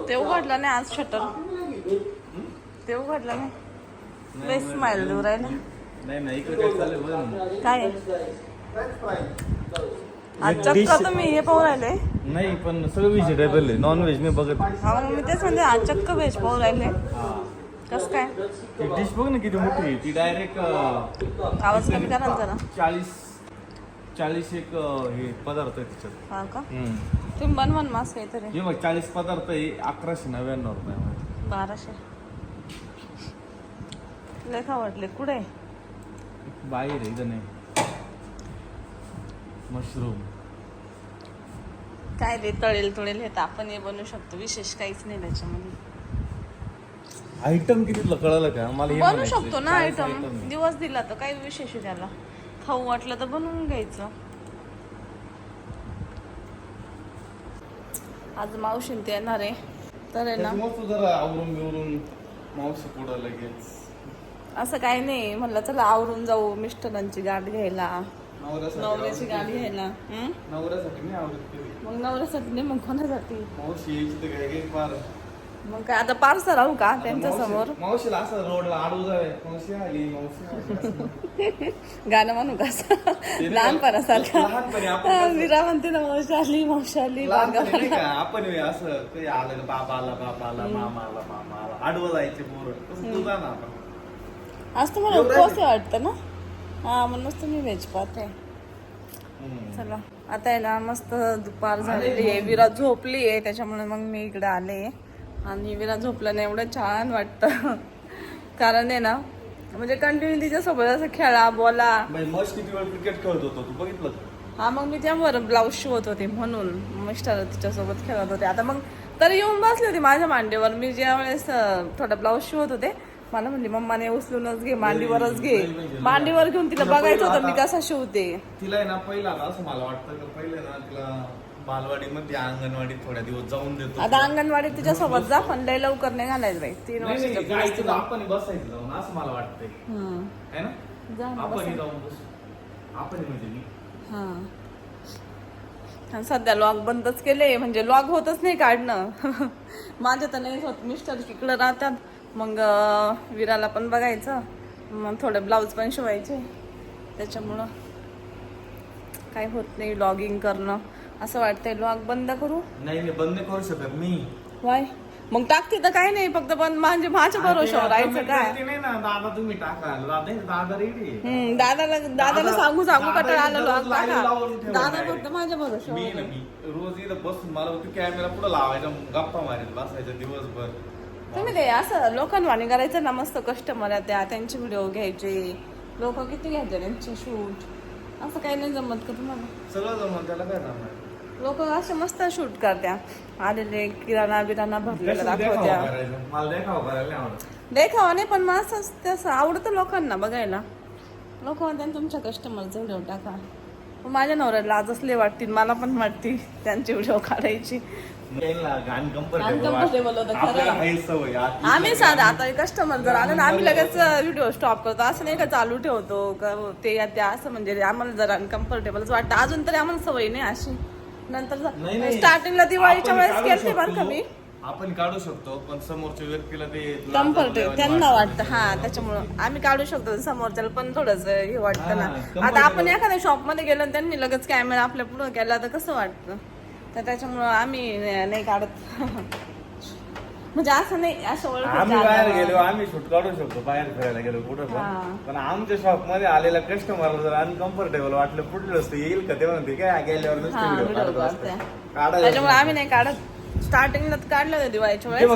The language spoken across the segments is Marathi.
ते उघडलं नाही आज शटर. ते उघडलं नाही. लय स्माइल देऊ राहिलं. नाही इकडे काय चालू आहे काय आज चक्क तुम्ही हे पाहू राहिले. नाही पण सगळं व्हेजिटेबल आहे, नॉन व्हेज नाही बघत. हा मग मी तेच म्हणते आज चक्क व्हेज पाहू राहिले. कसं काय ती डिश बघ ना किती मोठी आहे. ती डायरेक्ट आवाज कमी करा ना जरा. 40 एक हे पदार्थ आहे तिच्यात. हा का तुम्ही बनवा ना मास काहीतरी. हे बघ 40 पदार्थ आहे. 1199 रुपये. 1200 लेखा वाटले कुठे बाहेर आहे इथं नाही. मशरूम काय रे तळेल हे तर आपण हे बनवू शकतो. विशेष काहीच नाही त्याच्यामध्ये. आयटम किती कळलं का मला? हे बनवू म्हणायचंय. शकतो ना 40 आयटम. आहे. दिवस दिला तर काही विशेष आहे त्याला. खाऊ वाटलं तर बनवून घ्यायचं. आज मावशी ते येणार आहे तर आहे ना. त्याच्यामुळे तू जरा आवरून बिवरून मावशी पुढं लगेच. असं काही नाही म्हणलं चला आवरून जाऊ मिस्टरांची गाडी घ्यायला, नवऱ्याची गाडी घ्यायला. नवऱ्यासाठी नाही आवडत केली. मग नवऱ्यासाठी नाही मग कोणासाठी? मावशी यायची तर काय काही फार. मग काय आता पार्सल राहू का त्यांच्या समोर? मावशीला असं रोडला आडू जावे. मावशी आली मावशी. गाणं म्हणू का असं लहानपणासारखं? लहानपणी आपण मीरा म्हणते ना मावशी आली लहानपणी नाही का आपण आपण काही आलं बाबाला मामाला आडवं जायचे पोरं. तसं तू जा ना आपण. आज तुम्हाला उपवास वाटतं ना? हा म्हणूनच तुम्ही व्हेज पाहते. चला आता आहे ना मस्त दुपार झालेली आहे. विरा झोपली आहे त्याच्यामुळे मग मी इकडे आले. आणि विरा झोपल्याने एवढं छान वाटतं. कारण आहे ना म्हणजे कंटिन्यू तिच्यासोबत असं खेळा बोला. मस्त किती वेळ क्रिकेट खेळत होतो तू बघितलं? हा मग मी त्यावर ब्लाऊज शिवत होते म्हणून मिस्टर तिच्यासोबत खेळत होते. आता मग तरी येऊन बसली होती माझ्या मांडीवर. मी ज्या वेळेस थोडा ब्लाऊज शिवत होते मला म्हणली मम्माने उचलूनच घे मांडीवरच घे. मांडीवर घेऊन तिला बघायचं होतं मी कसा शिवते. तिला आहे ना पहिला असं मला वाटतं की पहिले ना तिला बालवाडीमध्ये अंगणवाडीत थोड्या दिवस जाऊन देतो. आता अंगणवाडीत तिच्यासोबत जा पण लय लवकर नाही घालायचं बाई. 3 वर्षाच्या आपण बसायचं जाऊन असं मला वाटतंय है ना. जा ना आपण बसा. जाऊन बसू. आपण म्हणजे मी हा सध्या लॉग बंदच केले म्हणजे लॉग होतच नाही काढणं. माझ्या तर नाही होत. मिस्टर तिकडं राहतात मग विराला पण बघायचं मग थोडे ब्लाऊज पण शिवायचे त्याच्यामुळं काही होत नाही लॉगिंग करणं. असं वाटतंय लॉग बंद करू. नाही बंद करू शकत मी. वाय मग टाकते तर काही नाही फक्त पण म्हणजे माझ्या भरोशावर राहायचं काय. नाही ना दादा तुम्ही टाका. दादा रेडी. दादाला सांगू कंटाळा आला लॉग टाका. दादा फक्त माझ्या भरोशावर. मी रोज इथं बसून मला कॅमेरा पुढे लावायचा गप्पा मारीत बसायचं दिवसभर. तुम्ही ते असं लोकांवाणी करायचं ना. मस्त कस्टमर आहे त्यांचे व्हिडिओ घ्यायचे. लोक किती घ्यायचे त्यांचे शूट. असं काही नाही जमत का तुम्हाला? सगळं जमत त्याला काय जमत. लोक असे मस्त शूट करत्या. आलेले किराणा बिराणा भरलेला दाखवत्या. मला देखावा करायला आवडत. देखावा नाही पण मग असं तसं आवडतं लोकांना बघायला. लोक म्हणतात तुमच्या कस्टमरचा व्हिडिओ टाका. माझ्या नवऱ्याला लाज असले वाटतील मला पण वाटतील त्यांचे व्हिडिओ काढायची. आम्ही साधा आता कस्टमर जर आलं ना आम्ही लगेच व्हिडिओ स्टॉप करतो. असं नाही का चालू ठेवतो का ते असं म्हणजे आम्हाला जरा अनकम्फर्टेबलच वाटतं. अजून तरी आम्हाला सवय नाही अशी. नंतर स्टार्टिंगला दिवाळीच्या वेळेस केलते बरं का मी. आपण काढू शकतो पण समोरच्या व्यक्तीला ते कम्फर्टेबल त्यांना वाटतं. हा त्याच्यामुळं आम्ही काढू शकतो समोरच्याला पण थोडंच हे वाटतं ना. आता आपण एखाद्या शॉप मध्ये गेलो त्यांनी लगेच कॅमेरा आपल्या पुढे केला तर कसं वाटतं. तर त्याच्यामुळं आम्ही नाही काढत. म्हणजे असं नाही असं आम्ही बाहेर गेलो आम्ही शूट काढू शकतो. बाहेर फिरायला गेलो कुठं पण आमच्या शॉप मध्ये आलेल्या कस्टमरला जर अनकम्फर्टेबल वाटलं पुढलं असतं येईल का ते म्हणते काय गेल्यावर त्याच्यामुळे आम्ही नाही काढत. स्टार्टिंगला काढलं होते दिवाळीच्या वेळेस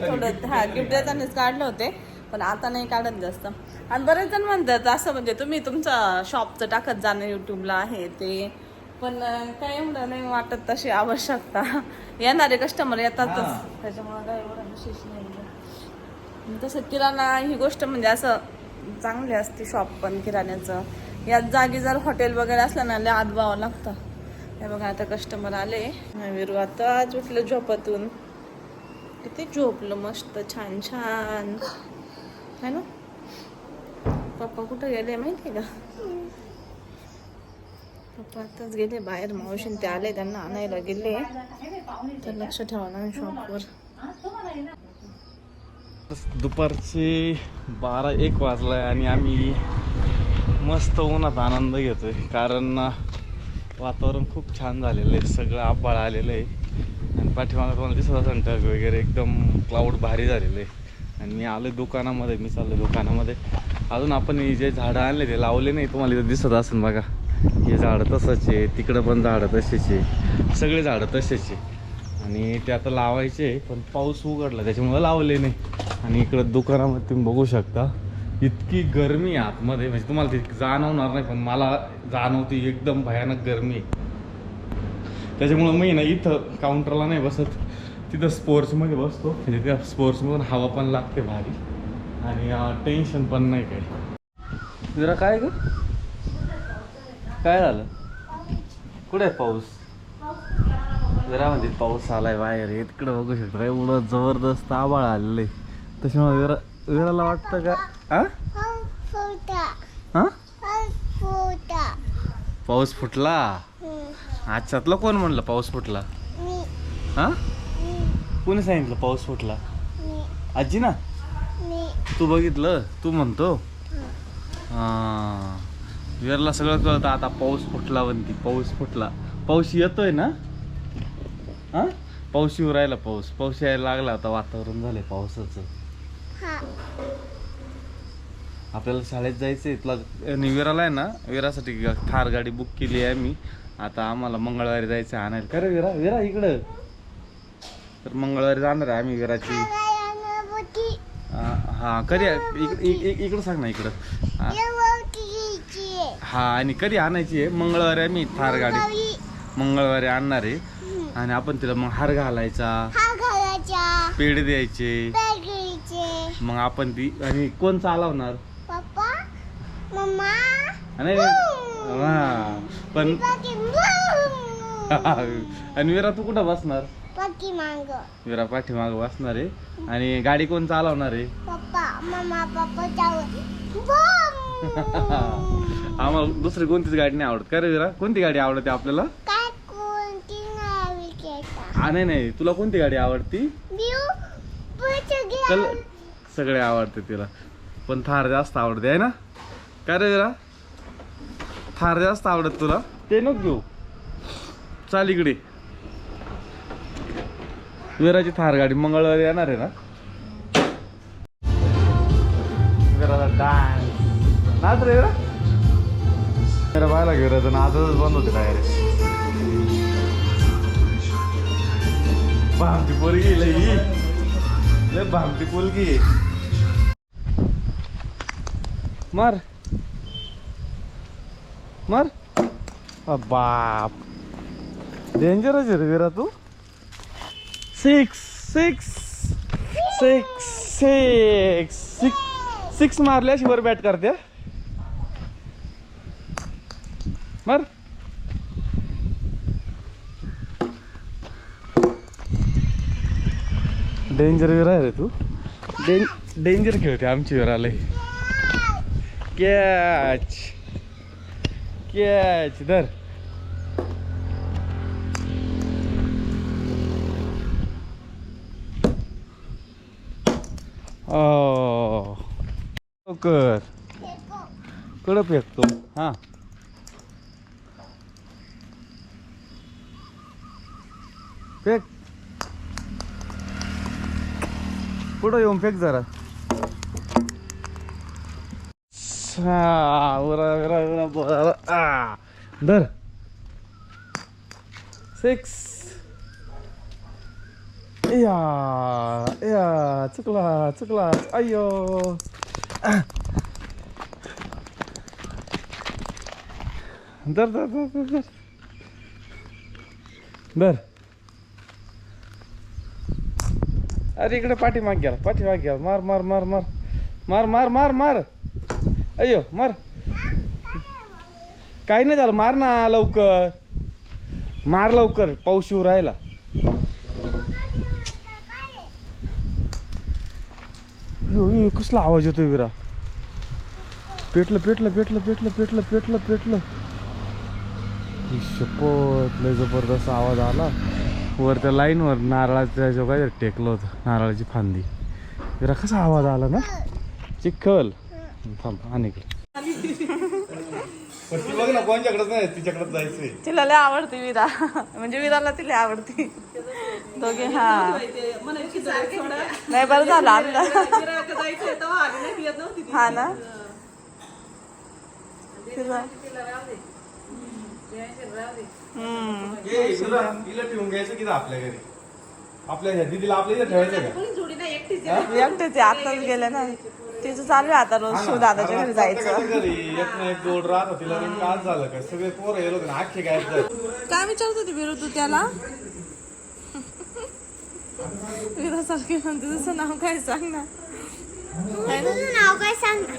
थोडं गिफ्ट देतानाच काढले होते पण आता नाही काढत जास्त. आणि बरेच जण म्हणतात असं म्हणजे तुम्ही तुमचं शॉपचं टाकत जाणं युट्यूबला आहे ते. पण काय एवढं नाही वाटत तशी आवश्यकता. येणारे कस्टमर येतातच त्याच्यामुळे काय एवढं विशेष नाही. तसं किराणा ही गोष्ट म्हणजे असं चांगली असते. शॉप पण किराण्याचं याच जागी जर हॉटेल वगैरे असलं ना लय आत व्हावं लागतं. हे बघा आता कस्टमर आले. विरू आता उठलं झोपातून. किती झोपलं मस्त छान छान है ना. पप्पा कुठं गेले माहिती का? पप्पा आताच गेले बाहेर, मावशीन ते आले, त्यांना आणायला गेले, तर लक्ष ठेवा ना शॉपवर. दुपारचे 12-1 वाजलाय आणि आम्ही मस्त उन्हात आनंद घेतोय, कारण वातावरण खूप छान झालेलं आहे. सगळं आभाळ आलेलं आहे आणि पाठीमागं तुम्हाला दिसत असेल ढग वगैरे, एकदम क्लाउड भारी झालेलं आहे. आणि मी आलो दुकानामध्ये, मी चाललो दुकानामध्ये. अजून आपण जे झाडं आणले ते लावले नाही, तुम्हाला इथं दिसत असेल बघा. हे झाडं तसंच आहे, तिकडं पण झाडं तसेच आहे, सगळे झाडं तसेच आहे. आणि ते आता लावायचे, पण पाऊस उघडला त्याच्यामुळं लावले नाही. आणि इकडं दुकानामध्ये तुम्ही बघू शकता, इतकी गरमी आहे आतमध्ये, म्हणजे तुम्हाला ती जाणवणार नाही, पण मला जाणवते. एकदम भयानक गरमी आहे. त्याच्यामुळं मी ना इथं काउंटरला नाही बसत, तिथं स्पोर्ट्समध्ये बसतो. म्हणजे त्या स्पोर्ट्समधून हवा पण लागते भारी आणि टेन्शन पण नाही काही. जरा काय ग काय झालं, कुठे आहे पाऊस? जरा म्हणजे पाऊस आलाय बाहेर, इकडं बघू शकतो. एवढं जबरदस्त आभाळ आलेलं आहे. त्याच्यामुळे विराला वाटतं का पाऊस फुटला? अच्छा, तुला कोण म्हणलं पाऊस फुटला? हा, कोणी सांगितलं पाऊस फुटला? आजी ना. तू बघितलं, तू म्हणतो. हा, विराला सगळं कळतं आता. पाऊस फुटला म्हणती, पाऊस फुटला. पाऊस येतोय ना? हा, पाऊस येऊ राहिला. पाऊस यायला लागला आता, वातावरण झालंय पावसाचं. आपल्याला शाळेत जायचंय. तुला विराला आहे ना, विरासाठी थार गाडी बुक केली आहे मी. आता आम्हाला मंगळवारी जायचं आणायला. का रे विरा इकडं. तर मंगळवारी जाणार आहे आम्ही विराची. हा, कधी इकडं सांग ना, इकडं. हा, आणि कधी आणायची आहे? मंगळवारी आम्ही थार गाडी मंगळवारी आणणार आहे. आणि आपण तिला मग हार घालायचा, पेढे द्यायचे, मग आपण ती. आणि कोण चालवणार? पप्पा, मम्मा. पण आणि विरा तू कुठं बसणार? विरा पाठीमाग बसणार आहे. आणि गाडी कोण चालवणार आहे? पप्पा, मम्मा. आम्हाला दुसरी कोणतीच गाडी नाही आवडत. का रे विरा, कोणती गाडी आवडते आपल्याला? नाही, तुला कोणती गाडी आवडती? सगळे आवडते तिला, पण थार जास्त आवडते आहे ना? काय रे विरा, थार जास्त आवडत तुला? ते नको घेऊ, चाल इकडे. विराची थार गाडी मंगळवारी येणार आहे ना? विराचा डान्स नाच रे विरा. विरा पाहायला विराचं नाचच बंद होते डायरेक्ट. भामटी पोरगी लय भामटी पोलगी. मार बाप, डेंजरच आहे रे विरा तू. 6 मारल्याशी वर बॅट करते. मार. डेंजर विरा आहे रे तू. डेंजर खेळते आमची विराला. कॅच धर. कर कडं फेकतो. हा, फेक. पुढं येऊन फेक जरा. धर. 6. या चुकला. अय्यो. धर. अरे इकडे पाठीमाग गेला. मार. अय्यो, मार. काही नाही झालं, मार ना लवकर. पाऊस येऊ राहिला. कसला आवाज येतोय विरा. पेटलं. शपथ लय जबरदस्त आवाज आला. वर त्या लाईनवर नारळाच्या जो काय टेकलं होतं, नारळाची फांदी. जरा कसा आवाज आला ना, चिखल. थांब आणि बघ ना, कोणच्याकडेच नाही, तिच्याकडेच जायचंय. तिला लय आवडते विरा, म्हणजे विराला तिला आवडती दोघे. हा नाही बरं झालं आणलं. हा ना हिला ठेवून घ्यायचं की आपल्या घरी, आपल्या दिदीला आपल्या इथे ठेवायचं का? एकटेच आताच गेले ना, तिचं चालू आहे आता रोज शिव दादाच्या घरी जायचं. घरी एक ना एक जोड राहत. तिला नेमकं आज झालं काय, सगळे पोरं गेलो ना, अख्खे गायब झाले. काय विचारत होती विरू तू त्याला? विरासारखी म्हणते, तुझं नाव काय सांग ना. नाव काय सांग ना.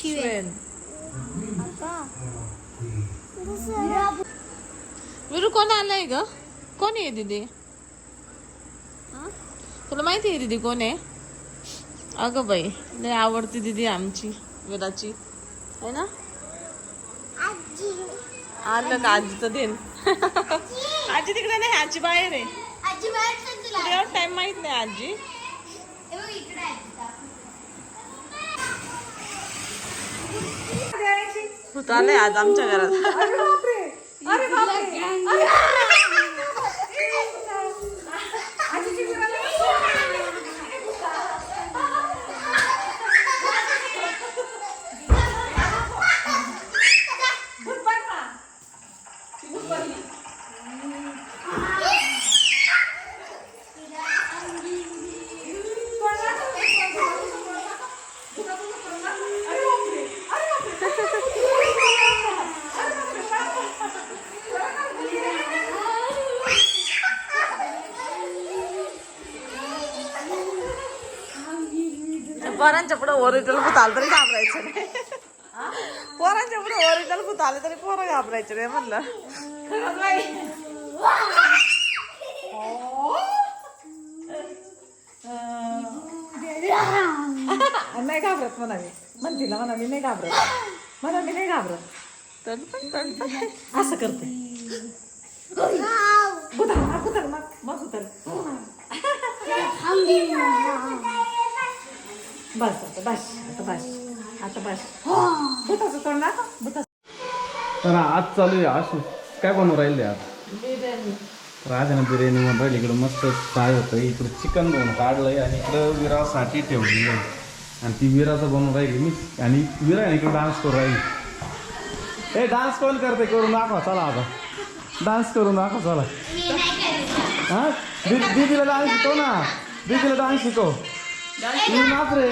शिवेन. विरू कोण आलाय ग? कोण आहे दीदी? तुला माहिती आहे दीदी कोण आहे? अगं बाई लय आवडती दीदी आमची विराची, आहे ना. आलं का आजीचं दिन? आजी तिकडे नाही, आजी बाहेर आहे. एवढा टाइम माहित नाही आजी. भूत आलंय आज आमच्या घरात. पोरांच्या पुढे ओरिजिनल भूत आलं तरी घाबरायचं नाही. पोरांच्या पुढे ओरिजिनल भूत आले तरी पोरं घाबरायचे नाही म्हणलं. नाही घाबरत म्हणा मी, म्हणते ना म्हणा मी नाही घाबरत, म्हणा मी नाही घाबरत. असं करते उतर मग उतर. बस आता बस आता बस आता बस. भूताचं तोंड ना भूता. तर आज चालू आहे आशू काय बनवून राहिले आज? राजाने बिर्याणी म्हणून राहिली. इकडं मस्त काय होतं, इकडं चिकन बनवून काढलंय आणि इकडं विरासाठी ठेवली आहे. आणि ती विराचं बनवून राहिली मी, आणि विरा इकडे डान्स करू राहिली. हे डान्स कोण करते? करून दाखवा चला, आता डान्स करून दाखवा चला. हा दीदीला डान्स शिकव ना, दीदीला डान्स शिकव. नाच रे,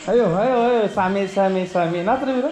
अयो अयो अयो सामी सामी सामी नाच रे विरा.